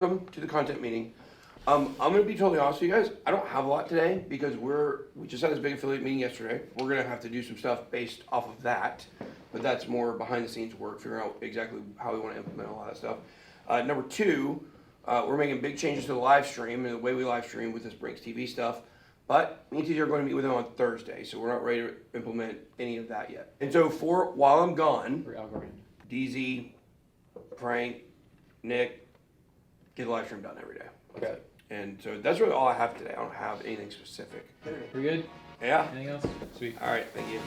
Welcome to the content meeting. I'm gonna be totally honest with you guys. I don't have a lot today because we just had this big affiliate meeting yesterday. We're gonna have to do some stuff based off of that, but that's more behind the scenes work, figuring out exactly how we want to implement all that stuff. Number two, we're making big changes to the live stream and the way we live stream with this Brinks TV stuff. But me and TJ are going to meet with them on Thursday, so we're not ready to implement any of that yet. And so while I'm gone, DZ, Frank, Nick, get the live stream done every day. Okay. And so that's really all I have today. I don't have anything specific. We good? Yeah. Anything else? Sweet. All right. Thank you.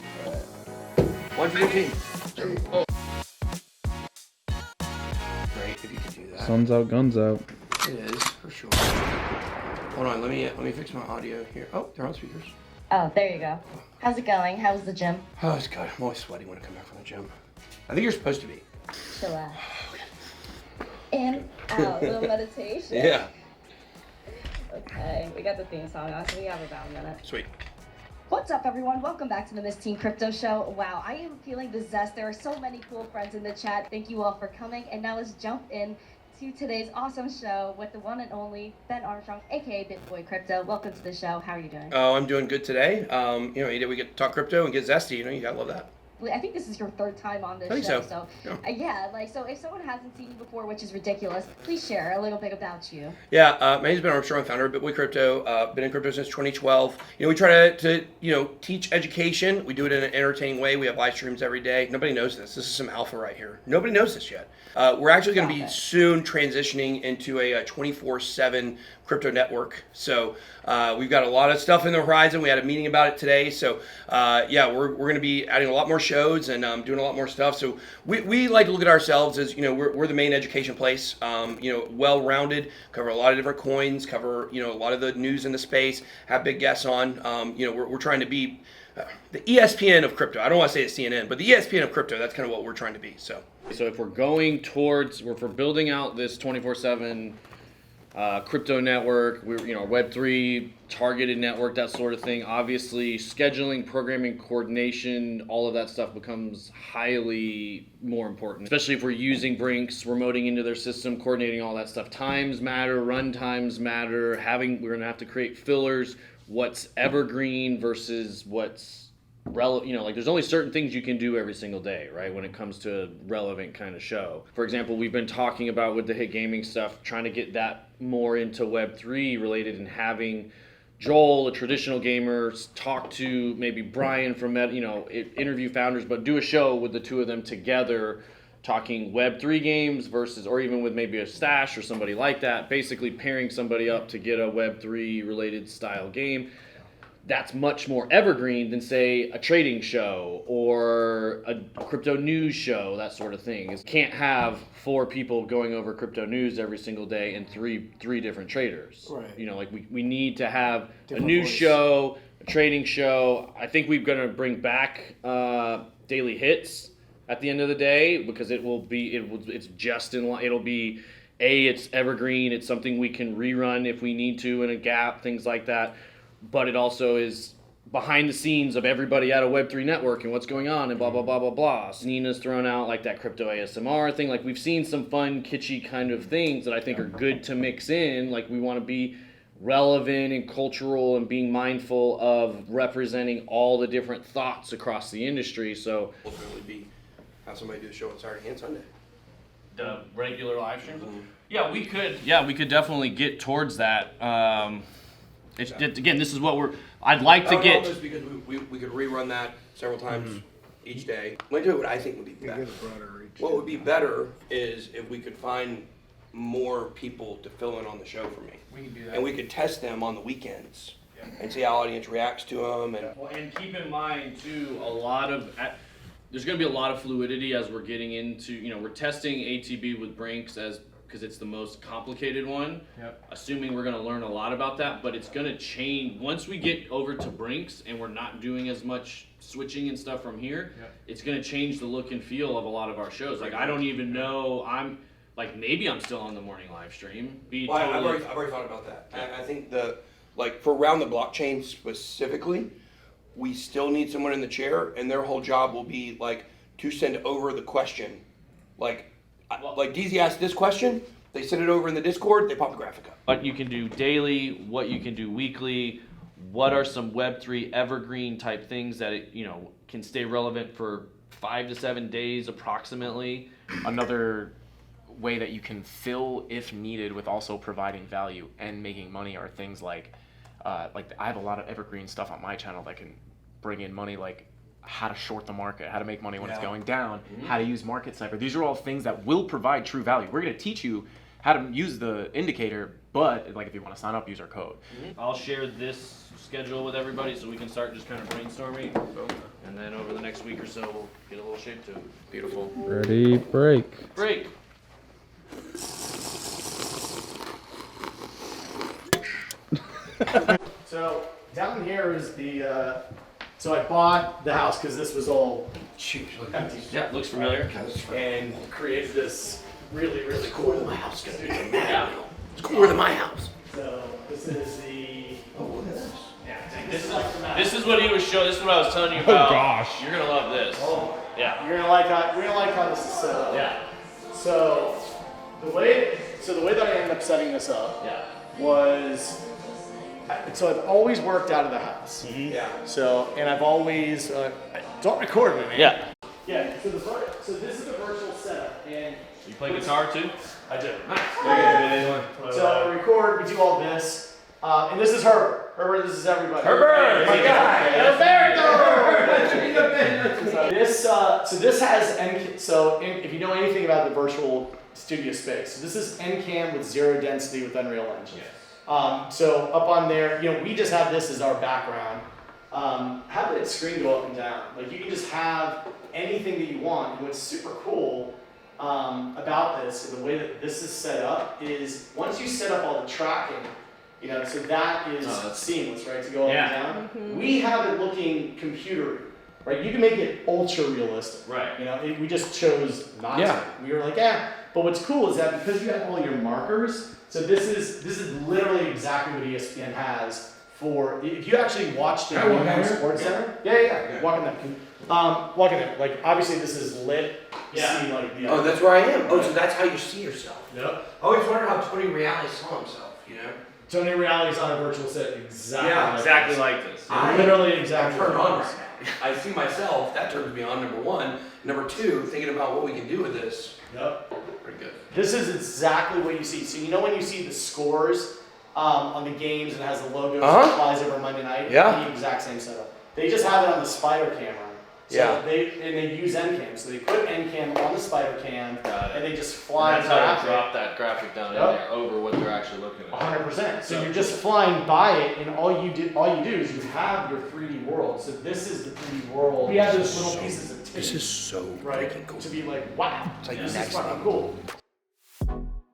One for your team. Oh. Great if you could do that. Sun's out, guns out. It is for sure. Hold on. Let me fix my audio here. Oh, they're on speakers. Oh, there you go. How's it going? How's the gym? Oh, it's good. I'm always sweaty when I come back from the gym. I think you're supposed to be. Chill out. In, out, little meditation. Yeah. Okay, we got the theme song on, so we have about a minute. Sweet. What's up, everyone? Welcome back to the Miss Teen Crypto Show. Wow, I am feeling the zest. There are so many cool friends in the chat. Thank you all for coming. And now let's jump in to today's awesome show with the one and only Ben Armstrong, aka Bitboy Crypto. Welcome to the show. How are you doing? Oh, I'm doing good today. We get to talk crypto and get zesty. You gotta love that. I think this is your third time on this I think show. so. So if someone hasn't seen you before, which is ridiculous, please share a little bit about you. Yeah, my name is Ben Armstrong, founder of Bitboy Crypto. Been in crypto since 2012. We try to teach education. We do it in an entertaining way. We have live streams every day. Nobody knows this. This is some alpha right here. Nobody knows this yet. We're actually going to be soon transitioning into a 24/7 crypto network. So we've got a lot of stuff in the horizon. We had a meeting about it today. So we're going to be adding a lot more shows and doing a lot more stuff. So we like to look at ourselves as we're the main education place. Well-rounded, cover a lot of different coins, cover a lot of the news in the space. Have big guests on. We're trying to be the ESPN of crypto. I don't want to say it's CNN, but the ESPN of crypto. That's kind of what we're trying to be. So if we're going towards, if we're building out this 24/7 crypto network, we're Web3 targeted network, that sort of thing. Obviously, scheduling, programming, coordination, all of that stuff becomes highly more important. Especially if we're using Brinks, remoting into their system, coordinating all that stuff. Times matter, run times matter. We're gonna have to create fillers. What's evergreen versus what's relevant, there's only certain things you can do every single day, right, when it comes to a relevant kind of show. For example, we've been talking about with the Hit Gaming stuff, trying to get that more into Web3 related and having Joel, a traditional gamer, talk to maybe Brian from interview founders, but do a show with the two of them together, talking Web3 games versus, or even with maybe a Stash or somebody like that, basically pairing somebody up to get a Web3 related style game. That's much more evergreen than, say, a trading show or a crypto news show, that sort of thing. You can't have 4 people going over crypto news every single day and three different traders. Right. We need to have different a news voice. show, a trading show. I think we're going to bring back daily hits at the end of the day, because it'll be it's evergreen. It's something we can rerun if we need to in a gap, things like that. But it also is behind the scenes of everybody at a Web3 network and what's going on and blah, blah, blah, blah, blah. So Nina's thrown out like that crypto ASMR thing. We've seen some fun, kitschy kind of things that I think are good to mix in. We want to be relevant and cultural and being mindful of representing all the different thoughts across the industry. So ultimately have somebody do a show on Saturday and Sunday. The regular live streams? Mm-hmm. Yeah, we could definitely get towards that. Again, this is what I'd like to get. Just because we could rerun that several times each day. Let me tell you what I think would be better. What would be better is if we could find more people to fill in on the show for me. We can do that. And we could test them on the weekends and see how audience reacts to them. And keep in mind too, there's going to be a lot of fluidity as we're getting into, we're testing ATB with Brinks because it's the most complicated one. Yep. Assuming we're going to learn a lot about that, but it's going to change once we get over to Brinks and we're not doing as much switching and stuff from here. Yep. It's going to change the look and feel of a lot of our shows. I don't even know. Maybe I'm still on the morning live stream. I've already thought about that. Yeah. I think for Round the Blockchain specifically, we still need someone in the chair, and their whole job will be to send over the question. Like DZ asked this question, They send it over in the Discord, they pop the graphic up. What you can do daily, what you can do weekly, what are some Web3 evergreen type things that can stay relevant for 5 to 7 days approximately. Another way that you can fill if needed with also providing value and making money are things like I have a lot of evergreen stuff on my channel that can bring in money, like how to short the market, how to make money when it's going down, how to use market cipher. These are all things that will provide true value. We're going to teach you how to use the indicator, but like if you want to sign up, use our code. I'll share this schedule with everybody so we can start just kind of brainstorming, and then over the next week or so we'll get a little shape to it. Beautiful. Ready, break. Break. So down here is the, so I bought the house because this was all empty. Yeah, looks familiar. And created this really, really cool house. Yeah. It's cooler than my house. So this is the, Oh, look at this. This is what he was showing. This is what I was telling you about. gosh. You're gonna love this. oh, Yeah. you're gonna like how this is set up. Yeah. So the way that I ended up setting this up Yeah. was, so I've always worked out of the house. Yeah. So, and I've always, don't record me, man. Yeah. Yeah, so this is a virtual setup, and You play guitar too? I do. Nice. So I record, we do all this, and this is Herbert. Herbert, this is everybody. Herbert, my guy. So this has if you know anything about the virtual studio space, so this is NCAM with zero density with Unreal Engine. Yes. So up on there, we just have this as our background. Have the screen go up and down. Like you can just have anything that you want. And what's super cool about this, and the way that this is set up, is once you set up all the tracking, so that is seamless, right? To go up and down. We have it looking computery, right? You can make it ultra realistic. Right. We just chose not to. We were like, But what's cool is that because you have all your markers, so this is literally exactly what ESPN has for, if you actually watched the Sports Center. Yeah. Walk in there. Walk in there. Like obviously this is lit. You see like the. Oh, that's where I am. Oh, so that's how you see yourself. Yep. I always wondered how Tony Reali saw himself, Tony Reality's on a virtual set exactly. Yeah, Exactly like this. Literally I'm exactly. turned like on this. right now. I see myself, that turns me on, number one. Number two, thinking about what we can do with this. Yep. Pretty good. This is exactly what you see. So when you see the scores on the games and it has the logo that flies over Monday night? Yeah. The exact same setup. They just have it on the spider camera. So they use NCAM. So they put NCAM on the spider cam and they just fly. That's how they drop that graphic down in there over what they're actually looking at. 100%. So you're just flying by it, and all you do is you have your 3D world. So this is the 3D world. We have those little pieces of tin. This is so right freaking cool. to be like, wow, It's like this next is fucking level. cool.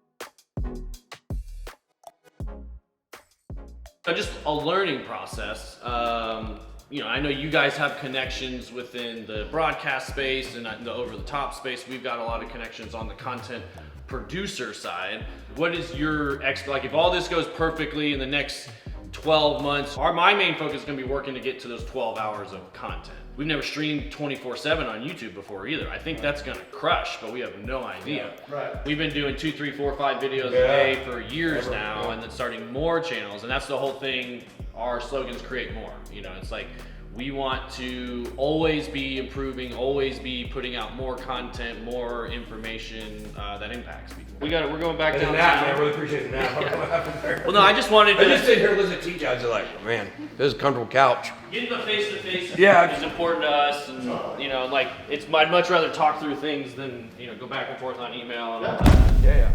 So just a learning process. I know you guys have connections within the broadcast space and the over-the-top space. We've got a lot of connections on the content producer side. What is your like if all this goes perfectly in the next 12 months, my main focus is gonna be working to get to those 12 hours of content. We've never streamed 24/7 on YouTube before either. I think that's gonna crush, but we have no idea. Right. We've been doing 2, 3, 4, 5 videos a day for years now, and then starting more channels, and that's the whole thing. Our slogan's create more. It's like we want to always be improving, always be putting out more content, more information that impacts people. We're going back down. I really appreciate the nap. I don't know what happened there. Well, no, I just wanted I just to sit here and listen to teach guys. They're like, man, this is a comfortable couch. getting the face to face. Yeah. Is important to us, and I'd much rather talk through things than go back and forth on email and all that. Yeah.